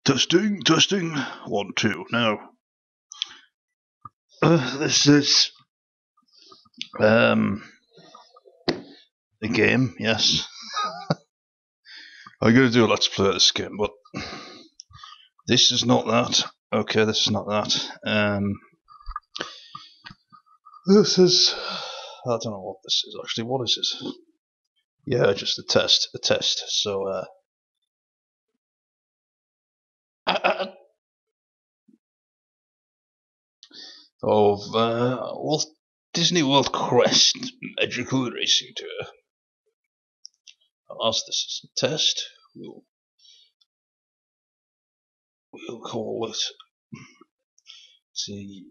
Testing, testing, 1, 2. Now, this is a game. Yes, I'm gonna do a let's play of this game, but this is not that. Okay, this is not that. This is. I don't know what this is actually. What is it? Yeah, just a test. A test. So, of Walt Disney World Quest Magical Racing Tour. As this is a test, we'll call it T.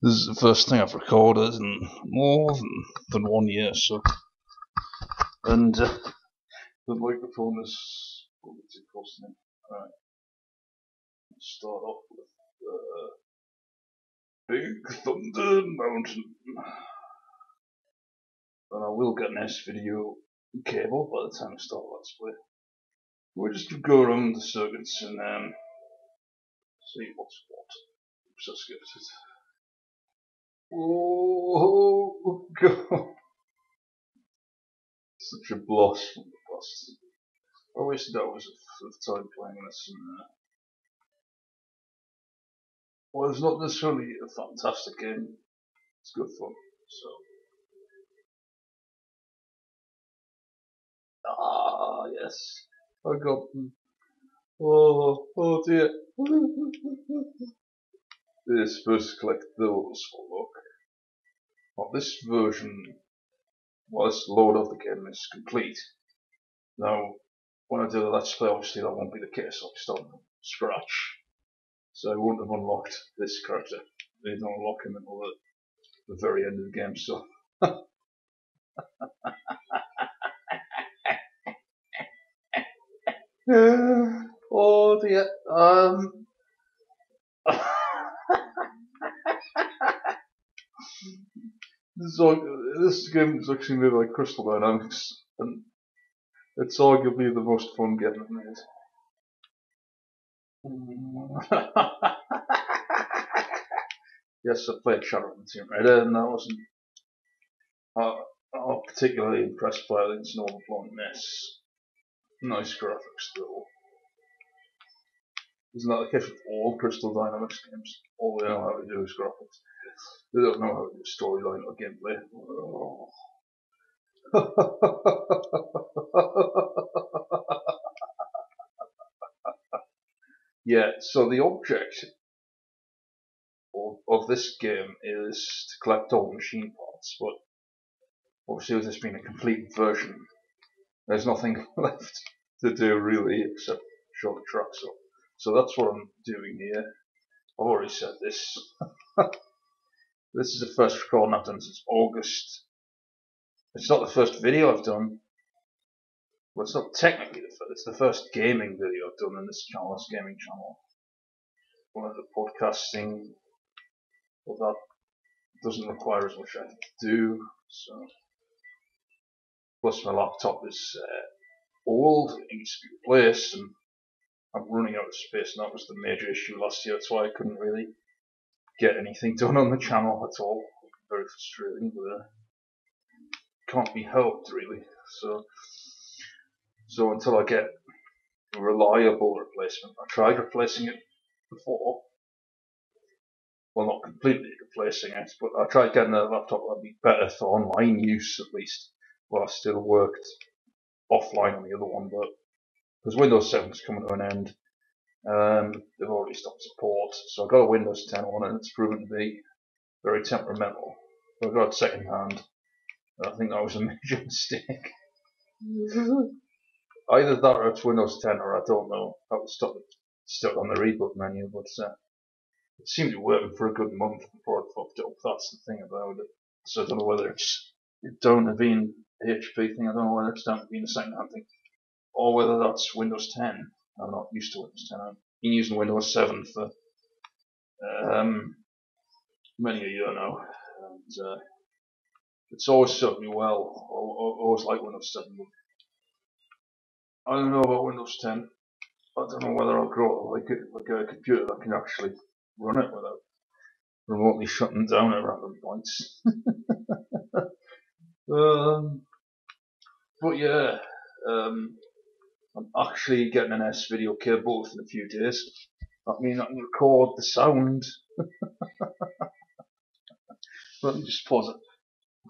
This is the first thing I've recorded in more than 1 year, so. And the microphone is probably too close to me. Alright. Let's start off with Big Thunder Mountain. And I will get an S-video cable by the time I start Let's Play. We'll just go around the circuits and see what's what. Oops, I skipped it. Oh god. Such a bloss from the past. I wasted hours of time playing this and well, it's not necessarily a fantastic game. It's good fun. So yes. I got them. Oh dear. You're supposed to collect those for luck. Well, this version, well, this load of the game is complete. Now, when I do the Let's Play, obviously that won't be the case. I'll be starting from scratch. So I won't have unlocked this character. They don't unlock him until the very end of the game, so. Oh dear. This game is actually made by Crystal Dynamics, and it's arguably the most fun game I've made. Yes, I played Shadowrun Tomb Raider, and I wasn't particularly impressed by it. It's an overblown mess. Nice graphics though. Isn't that the case with all Crystal Dynamics games? All they know how to do is graphics. They don't know how to do storyline or gameplay. Oh. Yeah, so the object of this game is to collect all the machine parts, but obviously with this being a complete version, there's nothing left to do really except show the tracks up. So that's what I'm doing here. I've already said this. This is the first recording I've done since August. It's not the first video I've done. Well, it's not technically the first. It's the first gaming video I've done on this channel, this gaming channel. One of the podcasting, well, that doesn't require as much effort to do. So, plus my laptop is old, it needs to be replaced, and I'm running out of space, and that was the major issue last year. That's why I couldn't really get anything done on the channel at all. Very frustrating, but can't be helped really. So until I get a reliable replacement, I tried replacing it before. Well, not completely replacing it, but I tried getting a laptop that would be better for online use at least, while I still worked offline on the other one. But because Windows 7 is coming to an end, they've already stopped support, so I got a Windows 10 one, and it's proven to be very temperamental. I got it second hand, and I think that was a major mistake. Either that or it's Windows 10, or I don't know. I was stuck on the reboot menu, but it seemed to be working for a good month before it fucked up. That's the thing about it. So I don't know whether it's down to being a HP thing, I don't know whether it's down to being a second hand thing, or whether that's Windows 10. I'm not used to Windows 10. I've been using Windows 7 for many a year now, and It's always served me well. I always like Windows 7. I don't know about Windows 10. I don't know whether I'll grow like a computer that can actually run it without remotely shutting down at random points. um, but yeah, I'm actually getting an S video cable within a few days. That means I can record the sound. Let me just pause it.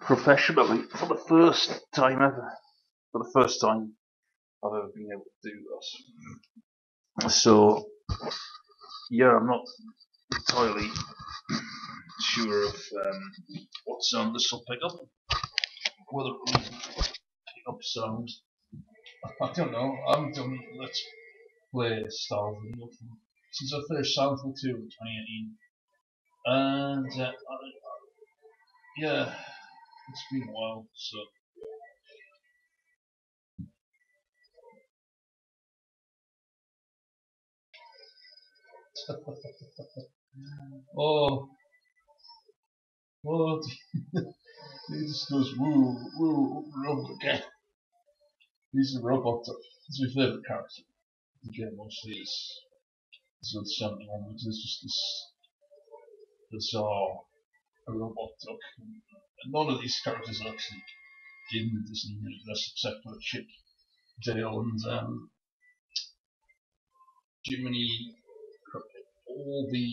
Professionally, for the first time ever. For the first time I've ever been able to do this. So, yeah, I'm not entirely sure of what sound this will pick up. Whether it will pick up sound. I don't know. I haven't done Let's Play style video since I finished Soundful 2 in 2018. And yeah, it's been a while, so. Oh, what? He just goes woo, woo, rub again. He's a robot. He's my favourite character. The game mostly is the 71, which is just this bizarre robot duck. And none of these characters are actually in the Disney universe except for Chip, Dale, and Jiminy. All the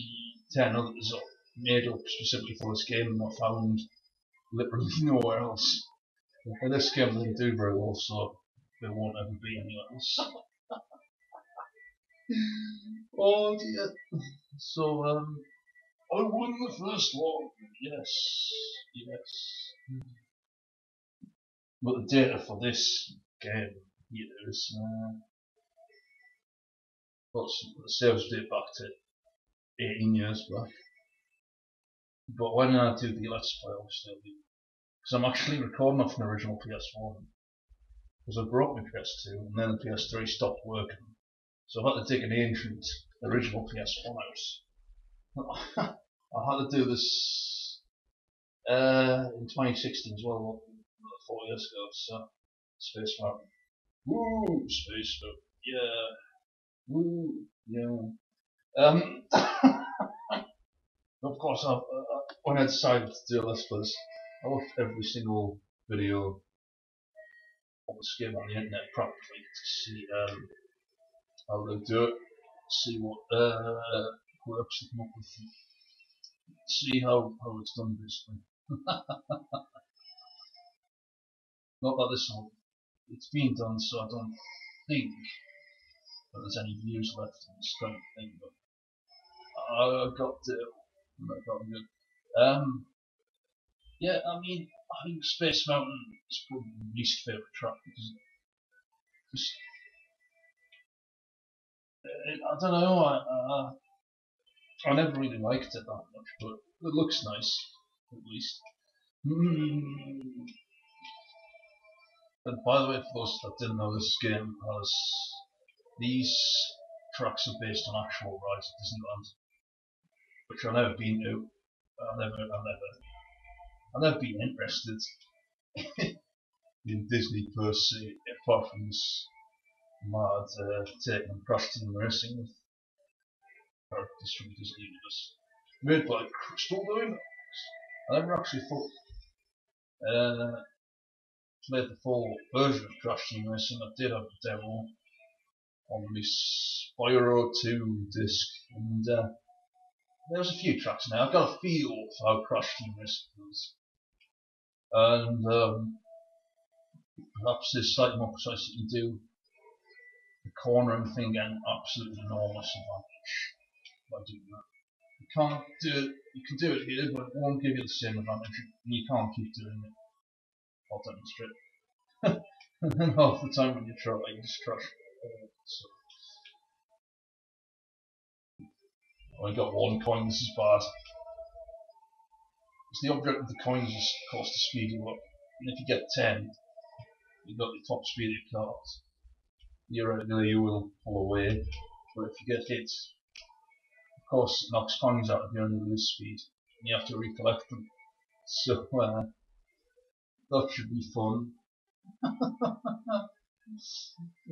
10 others are made up specifically for this game and are found literally nowhere else. In this game they do very well, so there won't ever be anywhere else. Oh dear. So, I won the first one. Yes, yes. But the data for this game here is, the saves date back to 18 years back. But when I do the Let's Play, obviously, because I'm actually recording off an original PS1, because I broke my PS2 and then the PS3 stopped working. So I had to take an ancient original PS1 out. I had to do this in 2016 as well, 4 years ago. So Space Mountain, woo, Space Mountain, yeah, woo, yeah. Of course, when I decided to do this, I watched every single video of this game on the internet practically to see how they do it, see what works they come up with, see how it's done basically. Not that it's been done, so I don't think that there's any views left on this kind of thing, but I got good. Yeah, I mean, I think Space Mountain is probably my least favourite track because I don't know, I never really liked it that much, but it looks nice, at least. And by the way, for those that didn't know, this game has these tracks are based on actual rides at Disneyland, which I've never been to. I've never been interested in Disney per se, apart from this mad take on Crash Team Racing with characters from Disney Universe, made by Crystal Dynamics. I never actually played the full version of Crash Team Racing. I did have a demo on this Spyro 2 disc, and there's a few tracks now. I've got a feel for how Crash Team Racing goes, and perhaps there's slightly more precise you can do the cornering thing an absolute enormous advantage by doing that. You can't do it. You can do it here, but it won't give you the same advantage, and you can't keep doing it. I'll demonstrate. And then half the time when you try, you just crash. So, I only got one coin. This is bad. Because the object of the coins is cost the speed you up, and if you get 10, you've got the top speed of your cards. Theoretically, you will pull away, but if you get hit, of course, it knocks coins out of you and you lose speed, and you have to recollect them. So, That should be fun.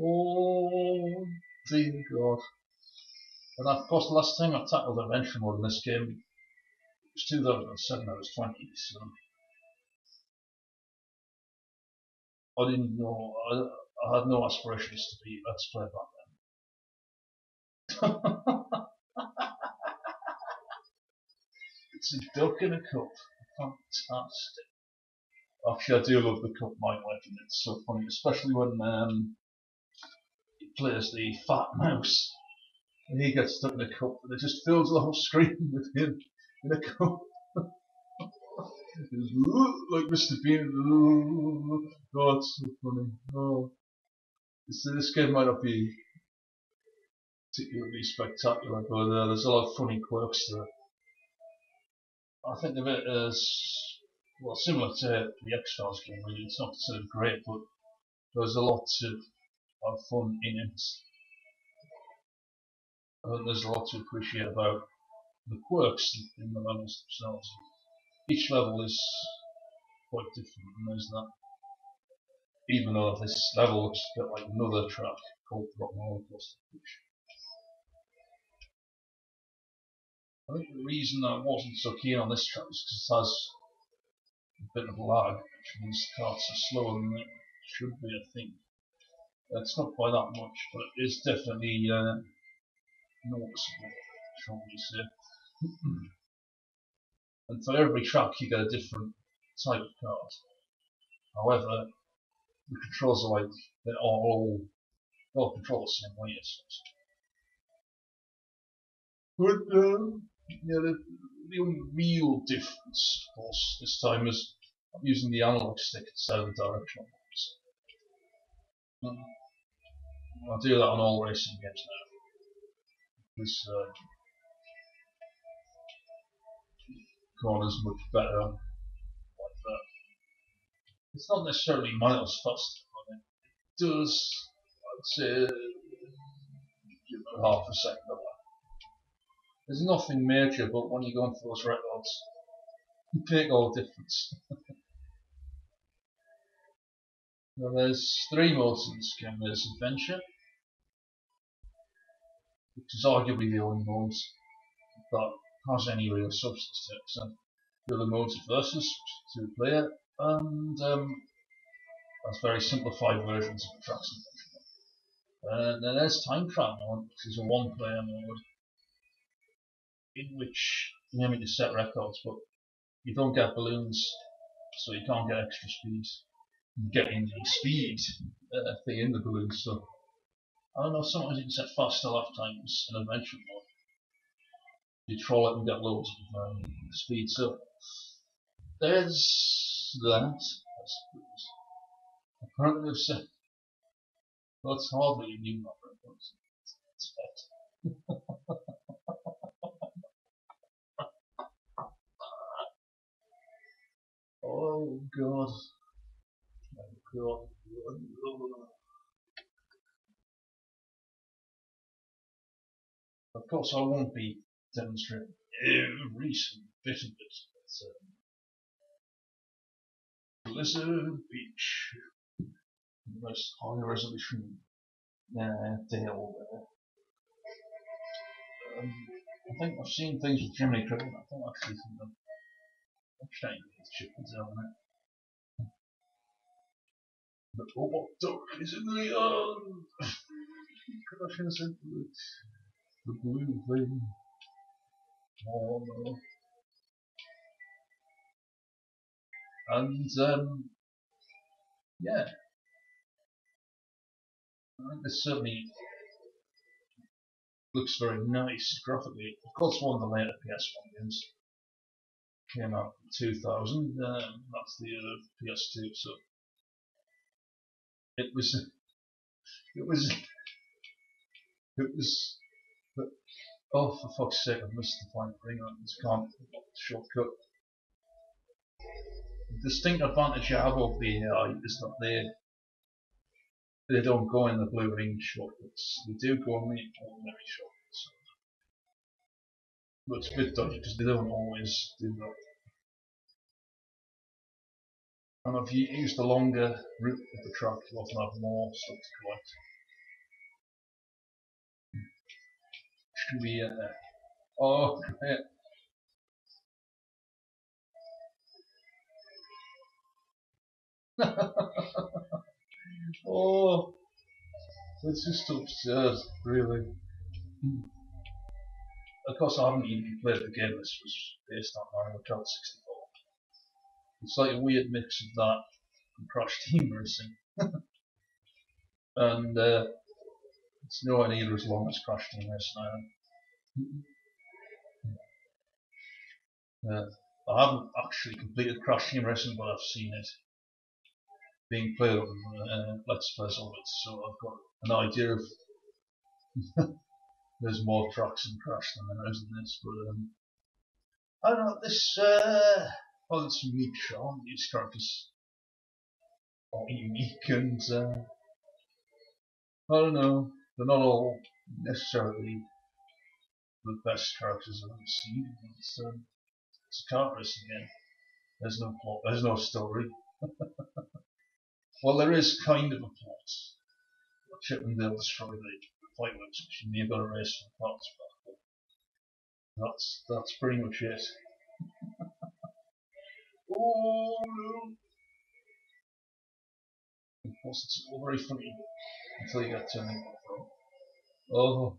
Oh dear God. And of course the last time I tackled adventure mode in this game was 2007, I was 20, so I didn't know, I had no aspirations to be Let's Play back then. It's a duck in a cup. Fantastic. Actually, I do love the cup mic legend. It's so funny, especially when he plays the fat mouse and he gets stuck in a cup and it just fills the whole screen with him in a cup. It's like Mr. Bean. Oh, it's so funny. Oh. This game might not be particularly spectacular, but there's a lot of funny quirks to it. I think of it as, well, similar to the X-Files game, really. It's not sort of great, but there's a lot of fun in it. I think there's a lot to appreciate about the quirks in the levels themselves. Each level is quite different, and there's that. Even though this level looks a bit like another track called Rock Roller Coaster, which I think the reason I wasn't so keen on this track is because it has a bit of lag, which means the carts are slower than it should be, I think. It's not by that much, but it is definitely noticeable, shall we say. And for every track you get a different type of card. However, the controls are like, they're all controlled the same way, but yeah, the only real difference, of course, this time is I'm using the analog stick instead of the directional ones. I'll do that on all racing games now, because corner's much better like that. It's not necessarily miles faster, but it does, I'd say, give it half a second of that. There's nothing major, but when you go into those records, you make all the difference. Now, there's 3 modes in this game. There's Adventure, which is arguably the only mode that has any real substance to it. So the other modes are Versus, which is 2-player, and that's very simplified versions of the tracks. And then there's Time Trial mode, which is a 1-player mode in which you need to set records, but you don't get balloons, so you can't get extra speed. You get in the speed thing in the balloons, so I don't know, sometimes you can set faster lap times in adventure mode. You troll it and get loads of speed, so there's that, I suppose. Apparently they've said, well, it's hardly a new number, but it's better. Oh God. Oh God. Of course I won't be demonstrating every single bit of it. It's Blizzard Beach. The most high resolution deal there. I think I've seen things with Jiminy Cricket. I think I've actually seen them. I'm shame these chickens on it. The robot duck is in the yard. Crashes into it. The blue thing. Oh no. And yeah, I think this certainly looks very nice graphically. Of course, one of the later PS1 games came out in 2000. That's the year of PS2, so it was. Oh, for fuck's sake! I missed the point. Ring on. Just can't shortcut. The distinct advantage you have over the AI is that they don't go in the blue ring shortcuts. They do go in the ordinary shortcuts. But it's a bit dodgy because they don't always do that. And if you use the longer route of the track, you often have more stuff to collect. Which can be, oh, great. Oh, it's just absurd, really. Of course, I haven't even played the game this was based on Mario Kart 64. It's like a weird mix of that and Crash Team Racing. And it's nowhere near as long as Crash Team Racing either. I haven't actually completed Crash Team Racing, but I've seen it being played on Let's Plays of it, so I've got an idea of there's more tracks in Crash than there is in this, but I don't know, this, well, it's unique, sure, these characters are unique, and I don't know, they're not all necessarily the best characters I've ever seen. It's a kart race again. There's no plot, there's no story. Well, there is kind of a plot. Chip and Dale destroy the fireworks machine. You've got to race for the parts back. That's pretty much it. Oh no! Of course, it's all very funny until you get turning off. Oh.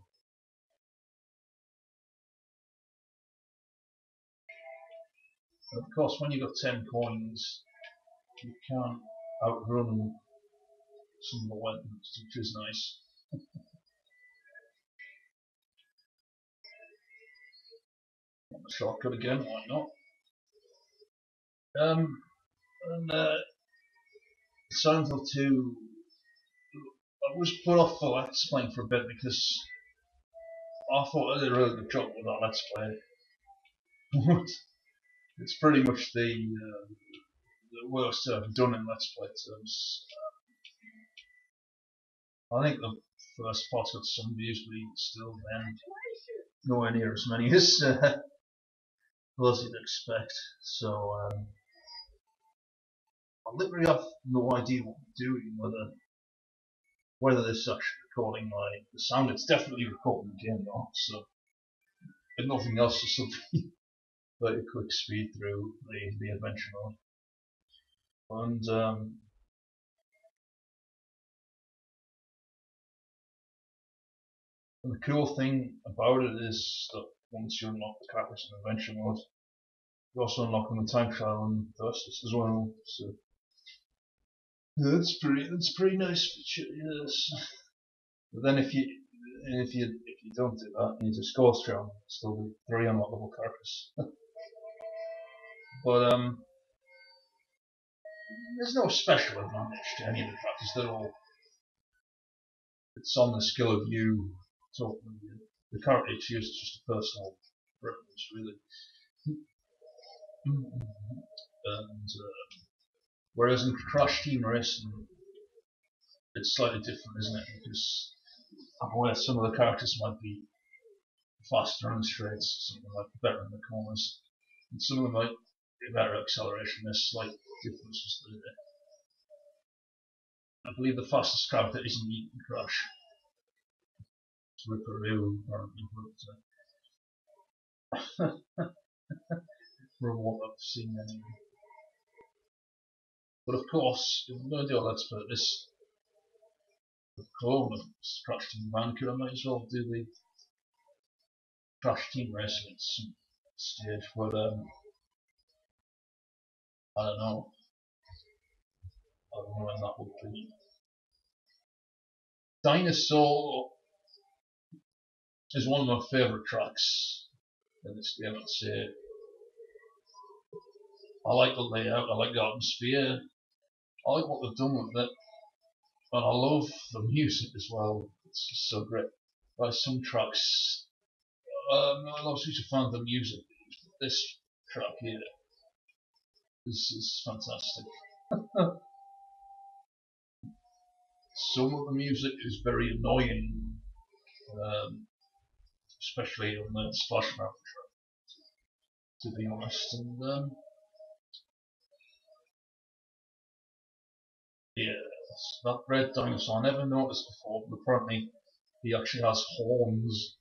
And of course, when you've got 10 coins, you can't outrun some of the weapons, which is nice. On the shortcut again, why not? And Silent Hill 2, I was put off for Let's Playing for a bit because I thought I did a really good job with that Let's Play. It's pretty much the worst I've done in Let's Play terms. I think the first part's got some views, but still, then nowhere near as many as those you'd expect. So I literally have no idea what I'm doing, whether this is actually recording the sound. It's definitely recording the game though, so if nothing else, just something like a quick speed through the adventure mode. And the cool thing about it is that once you unlock the characters in adventure mode, you also unlock them in time trial and Versus as well. So that's pretty nice feature, yes. But then if you don't do that and you just go strong, still be 3 unlockable characters. But there's no special advantage to any of the characters. They're all, it's on the skill of you talking. The character you choose is just a personal preference, really. And whereas in Crash Team Racing, it's slightly different, isn't it? Because I'm aware some of the characters might be faster on the straights, some of them might be better in the corners, and some of them might be better acceleration. There's slight differences there. I believe the fastest character isn't Eaton Crash. It's Ripperoo, apparently, but from what I've seen anyway. But of course, if I'm going to do a Let's Play this, the clone of Crash Team Bandicoot, I might as well do the Crash Team Racing at some stage, but I don't know. I don't know when that would be. Dinosaur is one of my favourite tracks in this game, I'd say. I like the layout, I like the atmosphere, I like what they've done with it, and I love the music as well. It's just so great. Like some tracks, I'm not a huge fan of the music, but this track here is fantastic. Some of the music is very annoying, especially on the Splash Mountain track, to be honest. And Yes, that red dinosaur I never noticed before, but apparently he actually has horns.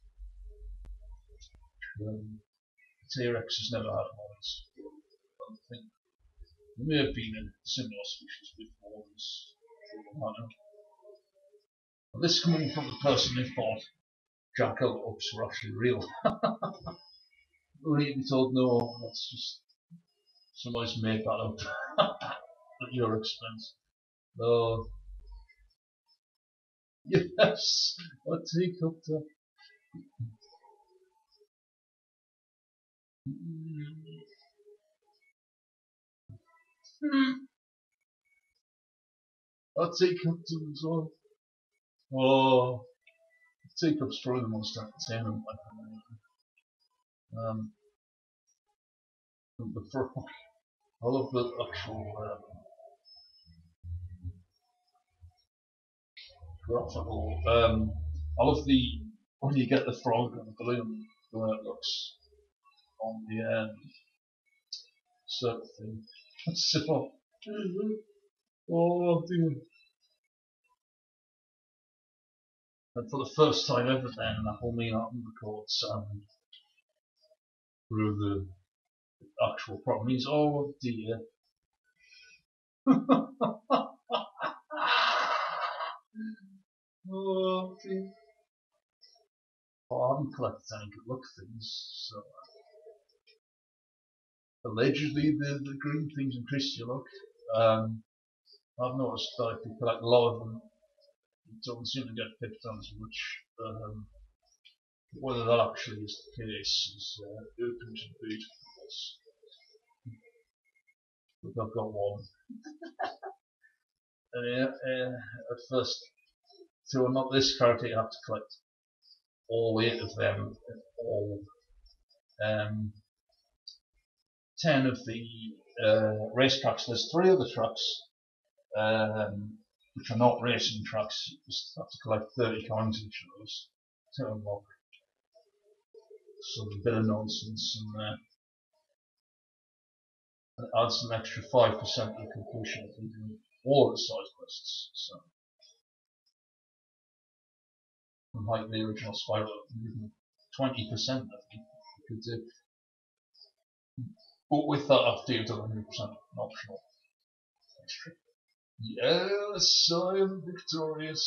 T-Rex has never had horns. I think there may have been a similar species with horns. Well, this coming from the person who thought jackalopes were actually real. Only to be told, no, that's just somebody's made that up at your expense. Oh, yes, a teacup. A teacup as well. Oh, teacup's probably the most entertaining one. The frog. I love the actual graphical. I love the when you get the frog and the balloon, the way it looks on the sort of thing. So, oh dear. And for the first time ever, then that whole mean album records through the actual problem. He's oh dear. Oh dear. Oh, I haven't collected any good luck things, so allegedly the green things increase your luck. I've noticed that if you collect a lot of them, you don't seem to get picked on as much. Whether that actually is the case is open to debate. But I've got one. And at first, to unlock this character, you have to collect all 8 of them, all 10 of the race tracks. There's 3 of the tracks which are not racing tracks. You just have to collect 30 coins each of those to unlock some bit of nonsense, and it adds an extra 5% to the completion if you do all the side quests. So, unlike the original Spiral, 20% I think you could do. But with that, after you've done 100% optional extra. Yes, I am victorious.